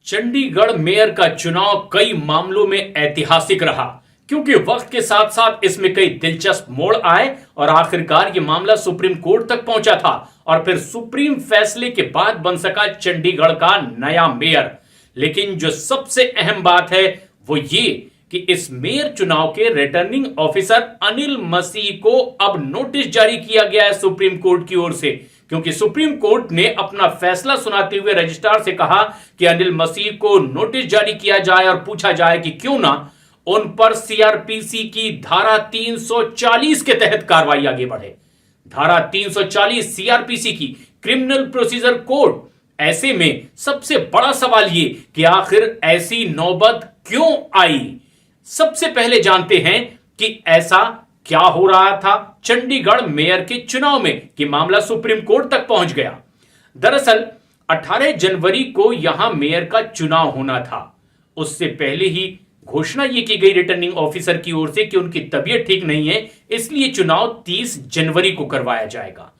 Chandigarh mayor का चुनाव कई मामलों में ऐतिहासिक रहा, क्योंकि वक्त के साथ साथ इसमें कई दिलचस्प मोड़ आए और आखिरकार ये मामला सुप्रीम कोर्ट तक पहुंचा था और फिर सुप्रीम फैसले के बाद बन सका चंडीगढ़ का नया मेयर। लेकिन जो सबसे अहम बात है वो ये कि इस मेयर चुनाव के रिटर्निंग ऑफिसर अनिल मसीह को अब नोटिस जारी किया गया है सुप्रीम कोर्ट की ओर से, क्योंकि सुप्रीम कोर्ट ने अपना फैसला सुनाते हुए रजिस्ट्रार से कहा कि अनिल मसीह को नोटिस जारी किया जाए और पूछा जाए कि क्यों ना उन पर सीआरपीसी की धारा 340 के तहत कार्रवाई आगे बढ़े। धारा 340 सीआरपीसी की क्रिमिनल प्रोसीजर कोड। ऐसे में सबसे बड़ा सवाल ये कि आखिर ऐसी नौबत क्यों आई। सबसे पहले जानते हैं कि ऐसा क्या हो रहा था चंडीगढ़ मेयर के चुनाव में कि मामला सुप्रीम कोर्ट तक पहुंच गया। दरअसल 18 जनवरी को यहां मेयर का चुनाव होना था। उससे पहले ही घोषणा यह की गई रिटर्निंग ऑफिसर की ओर से कि उनकी तबीयत ठीक नहीं है, इसलिए चुनाव 30 जनवरी को करवाया जाएगा।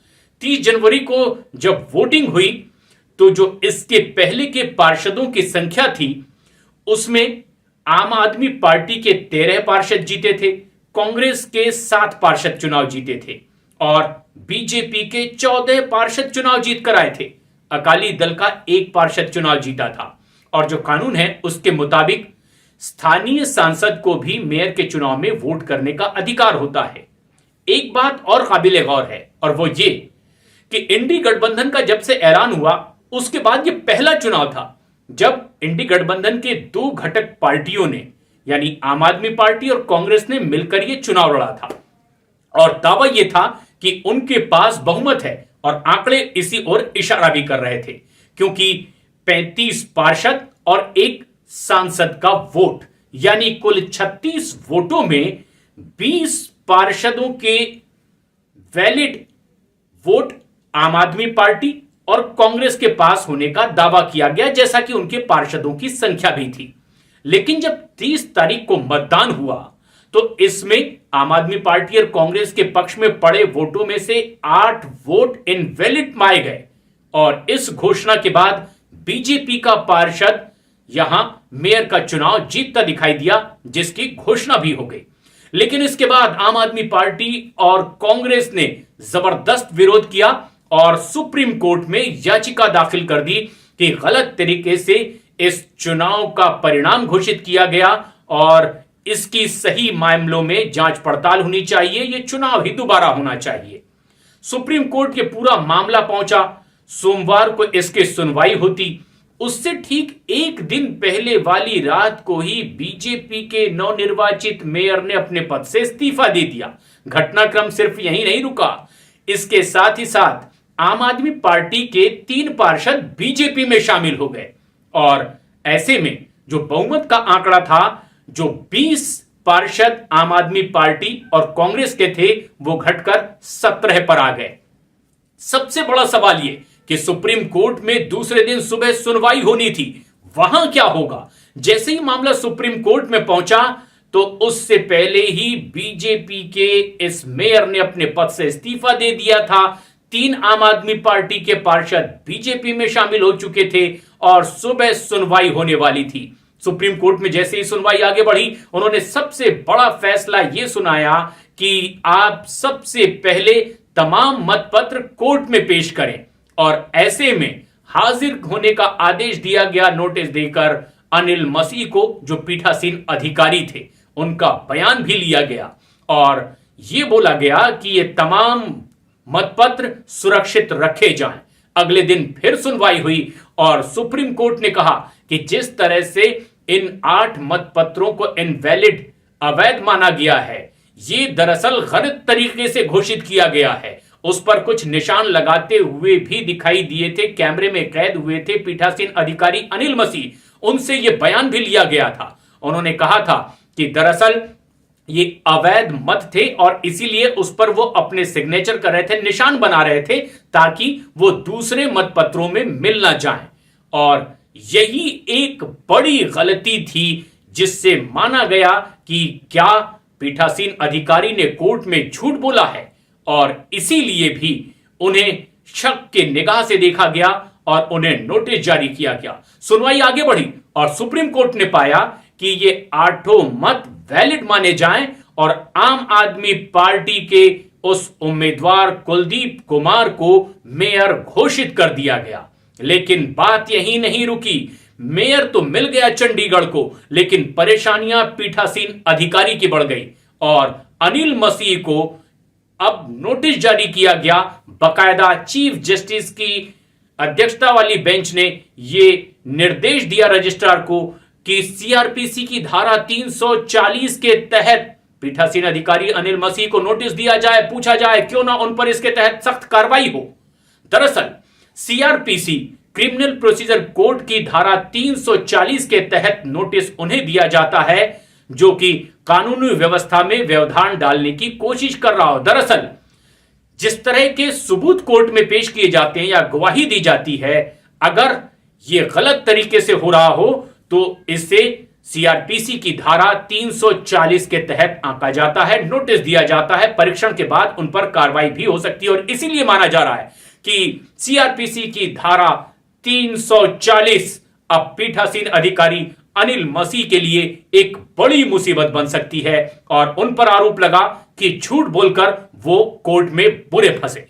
30 जनवरी को जब वोटिंग हुई तो जो इसके पहले के पार्षदों की संख्या थी उसमें आम आदमी पार्टी के 13 पार्षद जीते थे, कांग्रेस के 7 पार्षद चुनाव जीते थे और बीजेपी के 14 पार्षद चुनाव जीत कर आए थे। अकाली दल का 1 पार्षद चुनाव जीता था और जो कानून है उसके मुताबिक स्थानीय सांसद को भी मेयर के चुनाव में वोट करने का अधिकार होता है। एक बात और काबिल गौर है और वो ये कि इंडी गठबंधन का जब से ऐलान हुआ उसके बाद ये पहला चुनाव था जब इंडी गठबंधन के 2 घटक पार्टियों ने यानी आम आदमी पार्टी और कांग्रेस ने मिलकर यह चुनाव लड़ा था और दावा यह था कि उनके पास बहुमत है और आंकड़े इसी ओर इशारा भी कर रहे थे, क्योंकि 35 पार्षद और 1 सांसद का वोट यानी कुल 36 वोटों में 20 पार्षदों के वैलिड वोट आम आदमी पार्टी और कांग्रेस के पास होने का दावा किया गया, जैसा कि उनके पार्षदों की संख्या भी थी। लेकिन जब 30 तारीख को मतदान हुआ तो इसमें आम आदमी पार्टी और कांग्रेस के पक्ष में पड़े वोटों में से 8 वोट इनवैलिड माने गए और इस घोषणा के बाद बीजेपी का पार्षद यहां मेयर का चुनाव जीतता दिखाई दिया, जिसकी घोषणा भी हो गई। लेकिन इसके बाद आम आदमी पार्टी और कांग्रेस ने जबरदस्त विरोध किया और सुप्रीम कोर्ट में याचिका दाखिल कर दी कि गलत तरीके से इस चुनाव का परिणाम घोषित किया गया और इसकी सही मामलों में जांच पड़ताल होनी चाहिए, यह चुनाव ही दोबारा होना चाहिए। सुप्रीम कोर्ट के पूरा मामला पहुंचा। सोमवार को इसकी सुनवाई होती, उससे ठीक एक दिन पहले वाली रात को ही बीजेपी के नवनिर्वाचित मेयर ने अपने पद से इस्तीफा दे दिया। घटनाक्रम सिर्फ यहीं नहीं रुका, इसके साथ ही साथ आम आदमी पार्टी के 3 पार्षद बीजेपी में शामिल हो गए और ऐसे में जो बहुमत का आंकड़ा था, जो 20 पार्षद आम आदमी पार्टी और कांग्रेस के थे, वो घटकर 17 पर आ गए। सबसे बड़ा सवाल यह कि सुप्रीम कोर्ट में दूसरे दिन सुबह सुनवाई होनी थी, वहां क्या होगा। जैसे ही मामला सुप्रीम कोर्ट में पहुंचा तो उससे पहले ही बीजेपी के इस मेयर ने अपने पद से इस्तीफा दे दिया था। 3 आम आदमी पार्टी के पार्षद बीजेपी में शामिल हो चुके थे और सुबह सुनवाई होने वाली थी। सुप्रीम कोर्ट में जैसे ही सुनवाई आगे बढ़ी, उन्होंने सबसे बड़ा फैसला यह सुनाया कि आप सबसे पहले तमाम मतपत्र कोर्ट में पेश करें और ऐसे में हाजिर होने का आदेश दिया गया नोटिस देकर अनिल मसीह को, जो पीठासीन अधिकारी थे। उनका बयान भी लिया गया और यह बोला गया कि ये तमाम मतपत्र सुरक्षित रखे जाएं। अगले दिन फिर सुनवाई हुई और सुप्रीम कोर्ट ने कहा कि जिस तरह से इन 8 मतपत्रों को इनवैलिड, अवैध माना गया है, ये दरअसल गलत तरीके से घोषित किया गया है। उस पर कुछ निशान लगाते हुए भी दिखाई दिए थे, कैमरे में कैद हुए थे पीठासीन अधिकारी अनिल मसीह। उनसे यह बयान भी लिया गया था। उन्होंने कहा था कि दरअसल ये अवैध मत थे और इसीलिए उस पर वो अपने सिग्नेचर कर रहे थे, निशान बना रहे थे, ताकि वो दूसरे मतपत्रों में मिल ना जाएं। और यही एक बड़ी गलती थी जिससे माना गया कि क्या पीठासीन अधिकारी ने कोर्ट में झूठ बोला है और इसीलिए भी उन्हें शक के निगाह से देखा गया और उन्हें नोटिस जारी किया गया। सुनवाई आगे बढ़ी और सुप्रीम कोर्ट ने पाया कि ये 8 मत वैलिड माने जाएं और आम आदमी पार्टी के उस उम्मीदवार कुलदीप कुमार को मेयर घोषित कर दिया गया। लेकिन बात यहीं नहीं रुकी। मेयर तो मिल गया चंडीगढ़ को, लेकिन परेशानियां पीठासीन अधिकारी की बढ़ गई और अनिल मसीह को अब नोटिस जारी किया गया। बकायदा चीफ जस्टिस की अध्यक्षता वाली बेंच ने यह निर्देश दिया रजिस्ट्रार को कि सीआरपीसी की धारा 340 के तहत पीठासीन अधिकारी अनिल मसीह को नोटिस दिया जाए, पूछा जाए क्यों ना उन पर इसके तहत सख्त कार्रवाई हो। दरअसल सीआरपीसी क्रिमिनल प्रोसीजर कोड की धारा 340 के तहत नोटिस उन्हें दिया जाता है जो कि कानूनी व्यवस्था में व्यवधान डालने की कोशिश कर रहा हो। दरअसल जिस तरह के सबूत कोर्ट में पेश किए जाते हैं या गवाही दी जाती है, अगर यह गलत तरीके से हो रहा हो तो इससे सीआरपीसी की धारा 340 के तहत आंका जाता है, नोटिस दिया जाता है, परीक्षण के बाद उन पर कार्रवाई भी हो सकती है। और इसीलिए माना जा रहा है कि सीआरपीसी की धारा 340 अब पीठासीन अधिकारी अनिल मसीह के लिए एक बड़ी मुसीबत बन सकती है और उन पर आरोप लगा कि झूठ बोलकर वो कोर्ट में बुरे फंसे।